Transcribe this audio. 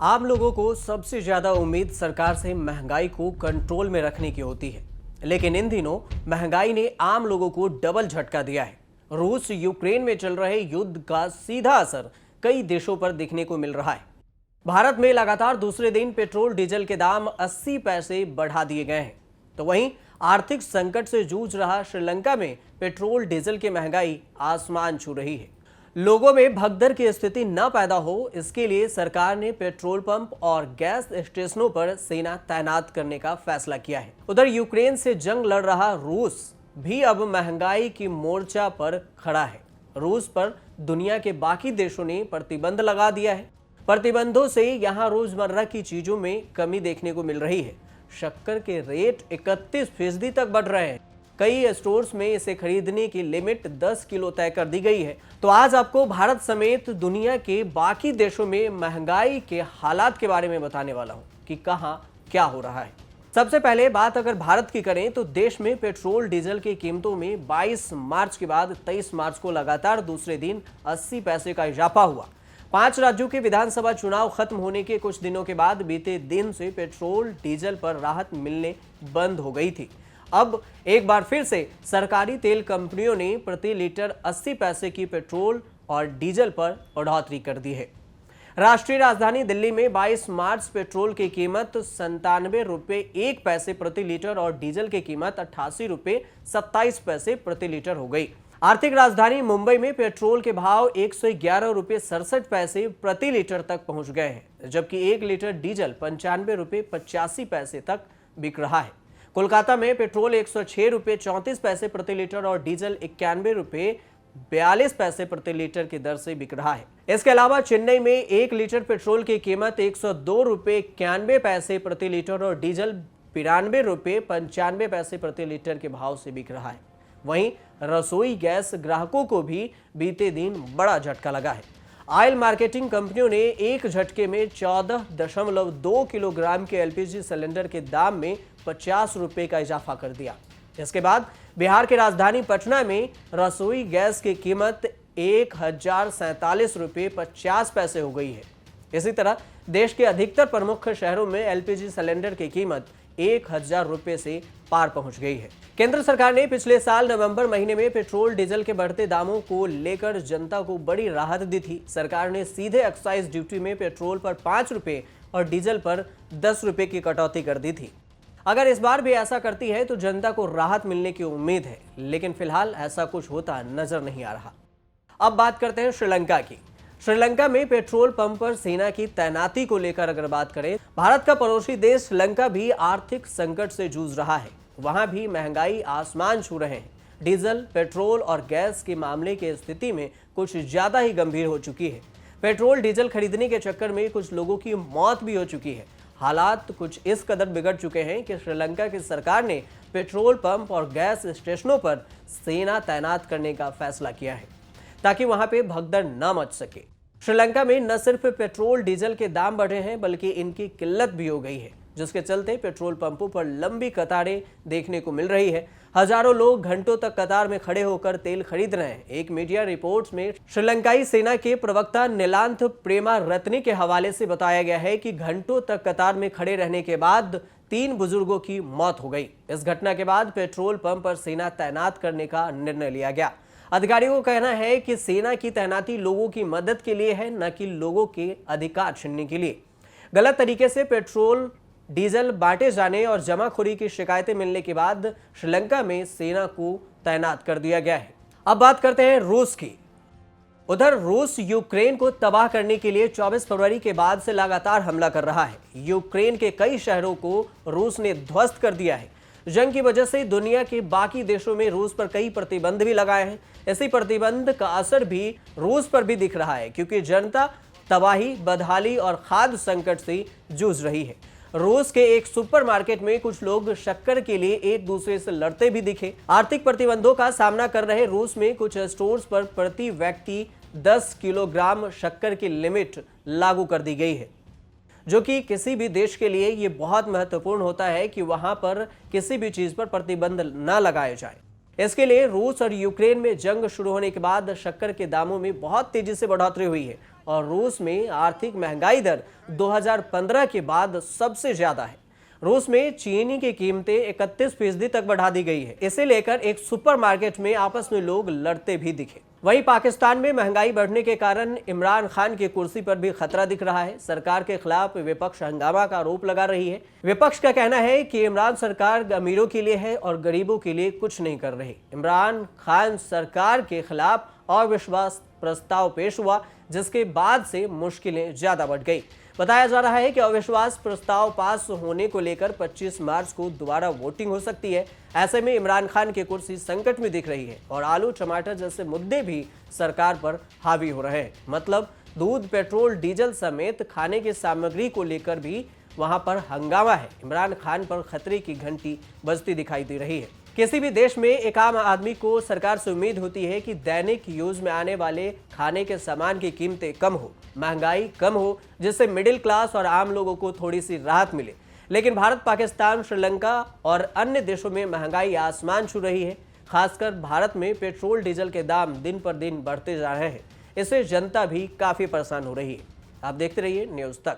आम लोगों को सबसे ज्यादा उम्मीद सरकार से महंगाई को कंट्रोल में रखने की होती है, लेकिन इन दिनों महंगाई ने आम लोगों को डबल झटका दिया है। रूस यूक्रेन में चल रहे युद्ध का सीधा असर कई देशों पर दिखने को मिल रहा है। भारत में लगातार दूसरे दिन पेट्रोल डीजल के दाम 80 पैसे बढ़ा दिए गए हैं, तो वहीं आर्थिक संकट से जूझ रहा श्रीलंका में पेट्रोल डीजल की महंगाई आसमान छू रही है। लोगों में भगदड़ की स्थिति न पैदा हो, इसके लिए सरकार ने पेट्रोल पंप और गैस स्टेशनों पर सेना तैनात करने का फैसला किया है। उधर यूक्रेन से जंग लड़ रहा रूस भी अब महंगाई की मोर्चा पर खड़ा है। रूस पर दुनिया के बाकी देशों ने प्रतिबंध लगा दिया है। प्रतिबंधों से यहां रोजमर्रा की चीजों में कमी देखने को मिल रही है। शक्कर के रेट 31% तक बढ़ रहे हैं। कई स्टोर्स में इसे खरीदने की लिमिट 10 किलो तय कर दी गई है। तो आज आपको भारत समेत दुनिया के बाकी देशों में महंगाई के हालात के बारे में बताने वाला हूं कि कहां क्या हो रहा है। सबसे पहले बात अगर भारत की करें तो देश में पेट्रोल डीजल की कीमतों में 22 मार्च के बाद 23 मार्च को लगातार दूसरे दिन 80 पैसे का इजाफा हुआ। 5 राज्यों के विधानसभा चुनाव खत्म होने के कुछ दिनों के बाद बीते दिन से पेट्रोल डीजल पर राहत मिलने बंद हो गई थी। अब एक बार फिर से सरकारी तेल कंपनियों ने प्रति लीटर 80 पैसे की पेट्रोल और डीजल पर बढ़ोतरी कर दी है। राष्ट्रीय राजधानी दिल्ली में 22 मार्च पेट्रोल की कीमत 97 रुपये 1 पैसे प्रति लीटर और डीजल की कीमत 88 रुपये 27 पैसे प्रति लीटर हो गई। आर्थिक राजधानी मुंबई में पेट्रोल के भाव 111 रुपये 67 पैसे प्रति लीटर तक पहुंच गए हैं, जबकि 1 लीटर डीजल 95 रुपये 85 पैसे तक बिक रहा है। कोलकाता में पेट्रोल 106 रुपये 34 पैसे प्रति लीटर और डीजल 91 रुपये 42 पैसे प्रति लीटर की दर से बिक रहा है। इसके अलावा चेन्नई में 1 लीटर पेट्रोल की कीमत 102 रुपये 91 पैसे प्रति लीटर और डीजल 92 रुपये 95 पैसे प्रति लीटर के भाव से बिक रहा है। वहीं रसोई गैस ग्राहकों को भी बीते दिन बड़ा झटका लगा है। ऑयल मार्केटिंग कंपनियों ने एक झटके में 14.2 किलोग्राम के एलपीजी सिलेंडर के दाम में 50 रुपये का इजाफा कर दिया। इसके बाद बिहार की राजधानी पटना में रसोई गैस की कीमत 1047 रुपये 50 पैसे हो गई है। इसी तरह देश के अधिकतर प्रमुख शहरों में एलपीजी सिलेंडर की कीमत 1000 रुपये से पार पहुंच गई है। केंद्र सरकार ने पिछले साल नवंबर महीने में पेट्रोल डीजल के बढ़ते दामों को लेकर जनता को बड़ी राहत दी थी। सरकार ने सीधे एक्साइज ड्यूटी में पेट्रोल पर 5 रुपये और डीजल पर 10 रुपये की कटौती कर दी थी। अगर इस बार भी ऐसा करती है तो जनता को राहत मिलने की उम्मीद है, लेकिन फिलहाल ऐसा कुछ होता नजर नहीं आ रहा। अब बात करते हैं श्रीलंका की। श्रीलंका में पेट्रोल पंप पर सेना की तैनाती को लेकर अगर बात करें, भारत का पड़ोसी देश श्रीलंका भी आर्थिक संकट से जूझ रहा है। वहां भी महंगाई आसमान छू रहे हैं। डीजल, पेट्रोल और गैस के मामले की स्थिति में कुछ ज्यादा ही गंभीर हो चुकी है। पेट्रोल डीजल खरीदने के चक्कर में कुछ लोगों की मौत भी हो चुकी है। हालात कुछ इस कदर बिगड़ चुके हैं कि श्रीलंका की सरकार ने पेट्रोल पंप और गैस स्टेशनों पर सेना तैनात करने का फैसला किया है, ताकि वहां पे भगदड़ न मच सके। श्रीलंका में न सिर्फ पेट्रोल डीजल के दाम बढ़े हैं, बल्कि इनकी किल्लत भी हो गई है, जिसके चलते पेट्रोल पंपों पर लंबी कतारें देखने को मिल रही है। हजारों लोग घंटों तक कतार में खड़े होकर तेल खरीद रहे हैं। एक मीडिया रिपोर्ट्स में श्रीलंकाई सेना के प्रवक्ता नीलांथ प्रेमा रत्ने के हवाले से बताया गया है कि घंटों तक कतार में खड़े रहने के बाद 3 बुजुर्गों की मौत हो गई। इस घटना के बाद पेट्रोल पंप पर सेना तैनात करने का निर्णय लिया गया। अधिकारियों का कहना है कि सेना की तैनाती लोगों की मदद के लिए है, न कि लोगों के अधिकार छीनने के लिए। गलत तरीके से पेट्रोल डीजल बांटे जाने और जमाखोरी की शिकायतें मिलने के बाद श्रीलंका में सेना को तैनात कर दिया गया है। अब बात करते हैं रूस की। उधर रूस यूक्रेन को तबाह करने के लिए 24 फरवरी के बाद से लगातार हमला कर रहा है। यूक्रेन के कई शहरों को रूस ने ध्वस्त कर दिया है। जंग की वजह से दुनिया के बाकी देशों में रूस पर कई प्रतिबंध भी लगाए हैं। इसी प्रतिबंध का असर भी रूस पर भी दिख रहा है, क्योंकि जनता तबाही, बदहाली और खाद्य संकट से जूझ रही है। रूस के एक सुपरमार्केट में कुछ लोग शक्कर के लिए एक दूसरे से लड़ते भी दिखे। आर्थिक प्रतिबंधों का सामना कर रहे रूस में कुछ स्टोर्स पर प्रति व्यक्ति 10 किलोग्राम शक्कर की लिमिट लागू कर दी गई है, जो कि किसी भी देश के लिए ये बहुत महत्वपूर्ण होता है कि वहां पर किसी भी चीज पर प्रतिबंध न लगाए जाए। इसके लिए रूस और यूक्रेन में जंग शुरू होने के बाद शक्कर के दामों में बहुत तेजी से बढ़ोतरी हुई है और रूस में आर्थिक महंगाई दर 2015 के बाद सबसे ज्यादा है। रूस में चीनी की कीमतें 31% तक बढ़ा दी गई है। इसे लेकर एक सुपरमार्केट में आपस में लोग लड़ते भी दिखे। वहीं पाकिस्तान में महंगाई बढ़ने के कारण इमरान खान की कुर्सी पर भी खतरा दिख रहा है। सरकार के खिलाफ विपक्ष हंगामा का आरोप लगा रही है। विपक्ष का कहना है कि इमरान सरकार अमीरों के लिए है और गरीबों के लिए कुछ नहीं कर रही। इमरान खान सरकार के खिलाफ अविश्वास प्रस्ताव पेश हुआ, जिसके बाद से मुश्किलें ज्यादा बढ़ गई। बताया जा रहा है कि अविश्वास प्रस्ताव पास होने को लेकर 25 मार्च को दोबारा वोटिंग हो सकती है। ऐसे में इमरान खान की कुर्सी संकट में दिख रही है और आलू टमाटर जैसे मुद्दे भी सरकार पर हावी हो रहे हैं। मतलब दूध, पेट्रोल, डीजल समेत खाने की सामग्री को लेकर भी वहां पर हंगामा है। इमरान खान पर खतरे की घंटी बजती दिखाई दे रही है। किसी भी देश में एक आम आदमी को सरकार से उम्मीद होती है कि दैनिक यूज में आने वाले खाने के सामान की कीमतें कम हो, महंगाई कम हो, जिससे मिडिल क्लास और आम लोगों को थोड़ी सी राहत मिले। लेकिन भारत, पाकिस्तान, श्रीलंका और अन्य देशों में महंगाई आसमान छू रही है। खासकर भारत में पेट्रोल डीजल के दाम दिन पर दिन बढ़ते जा रहे हैं। इससे जनता भी काफी परेशान हो रही है। आप देखते रहिए न्यूज़ तक।